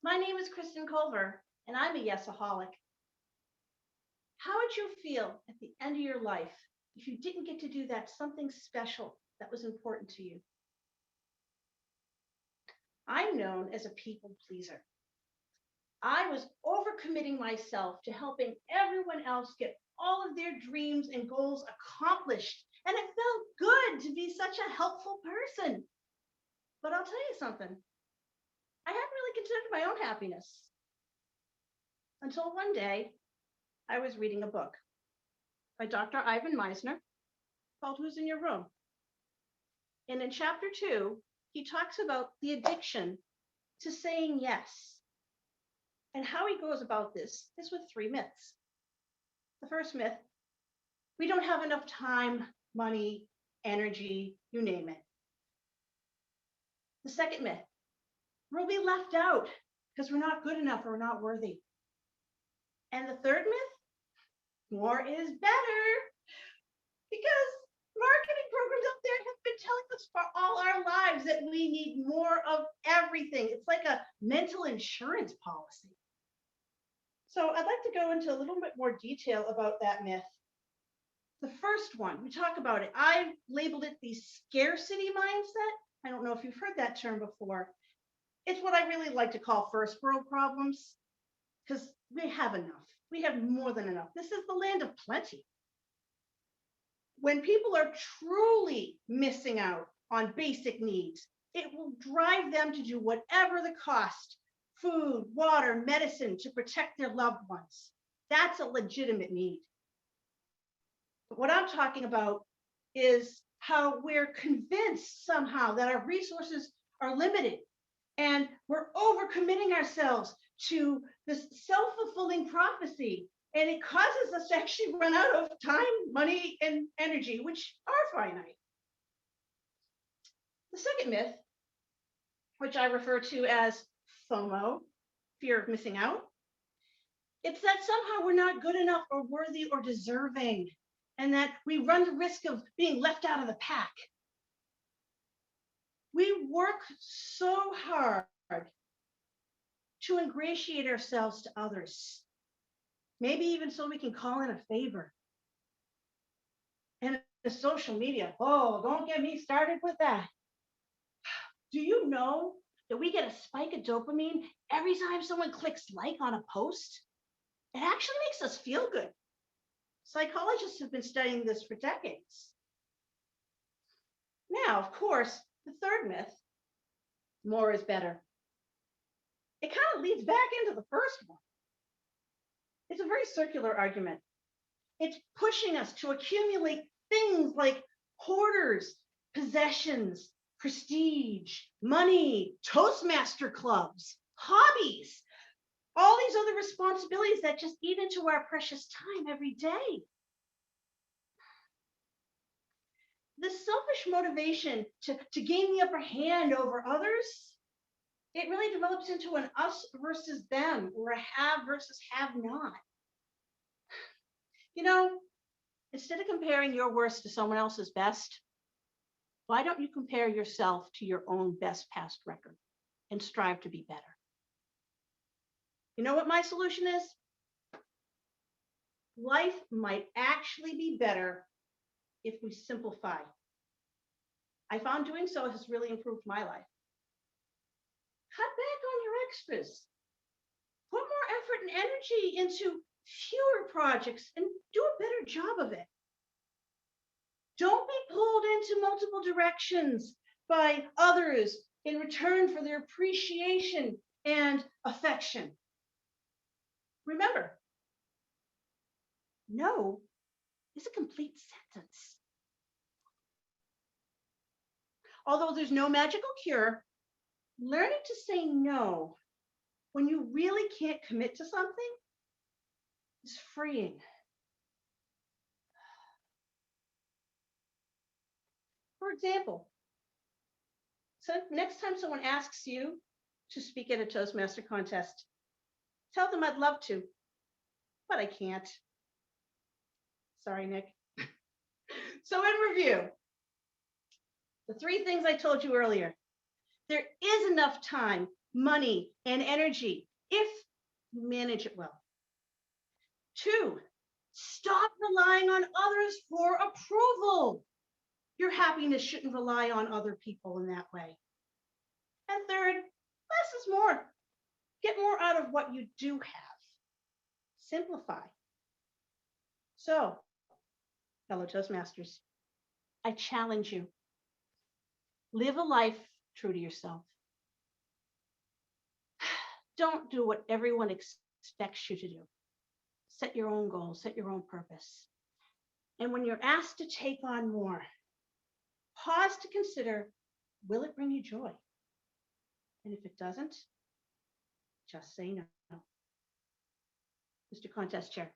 My name is Kristen Culver, and I'm a yesaholic. How would you feel at the end of your life if you didn't get to do that something special that was important to you? I'm known as a people pleaser. I was overcommitting myself to helping everyone else get all of their dreams and goals accomplished, and it felt good to be such a helpful person. But I'll tell you something, I hadn't really considered my own happiness until one day I was reading a book by Dr. Ivan Meisner called Who's in Your Room? And in chapter 2, he talks about the addiction to saying yes. And how he goes about this is with 3 myths. The first myth, we don't have enough time, money, energy, you name it. The second myth, we'll be left out because we're not good enough or we're not worthy. And the third myth, more is better, because marketing programs out there have been telling us for all our lives that we need more of everything. It's like a mental insurance policy. So I'd like to go into a little bit more detail about that myth. The first one, we talk about it. I've labeled it the scarcity mindset. I don't know if you've heard that term before. It's what I really like to call first world problems, because we have enough. We have more than enough. This is the land of plenty. When people are truly missing out on basic needs, it will drive them to do whatever the cost, food, water, medicine, to protect their loved ones. That's a legitimate need. But what I'm talking about is how we're convinced somehow that our resources are limited and we're overcommitting ourselves to this self-fulfilling prophecy. And it causes us to actually run out of time, money, and energy, which are finite. The second myth, which I refer to as FOMO, fear of missing out, it's that somehow we're not good enough or worthy or deserving, and that we run the risk of being left out of the pack. We work so hard to ingratiate ourselves to others, maybe even so we can call in a favor. And the social media, oh, don't get me started with that. Do you know that we get a spike of dopamine every time someone clicks like on a post? It actually makes us feel good. Psychologists have been studying this for decades. Now, of course, the third myth, more is better. It kind of leads back into the first one. It's a very circular argument. It's pushing us to accumulate things like hoarders, possessions, prestige, money, Toastmaster clubs, hobbies, all these other responsibilities that just eat into our precious time every day. This selfish motivation to gain the upper hand over others, it really develops into an us versus them, or a have versus have not. You know, instead of comparing your worst to someone else's best, why don't you compare yourself to your own best past record and strive to be better? You know what my solution is? Life might actually be better if we simplify. I found doing so has really improved my life. Cut back on your extras. Put more effort and energy into fewer projects and do a better job of it. Don't be pulled into multiple directions by others in return for their appreciation and affection. Remember, no is a complete sentence. Although there's no magical cure, learning to say no when you really can't commit to something is freeing. For example, so next time someone asks you to speak at a Toastmaster contest, tell them I'd love to, but I can't. Sorry, Nick. So in review, the 3 things I told you earlier, there is enough time, money, and energy if you manage it well. Two, stop relying on others for approval. Your happiness shouldn't rely on other people in that way. And third, less is more. Get more out of what you do have. Simplify. So, fellow Toastmasters, I challenge you. Live a life true to yourself. Don't do what everyone expects you to do. Set your own goals, set your own purpose. And when you're asked to take on more, pause to consider, will it bring you joy? And if it doesn't, just say no. Mr. Contest Chair.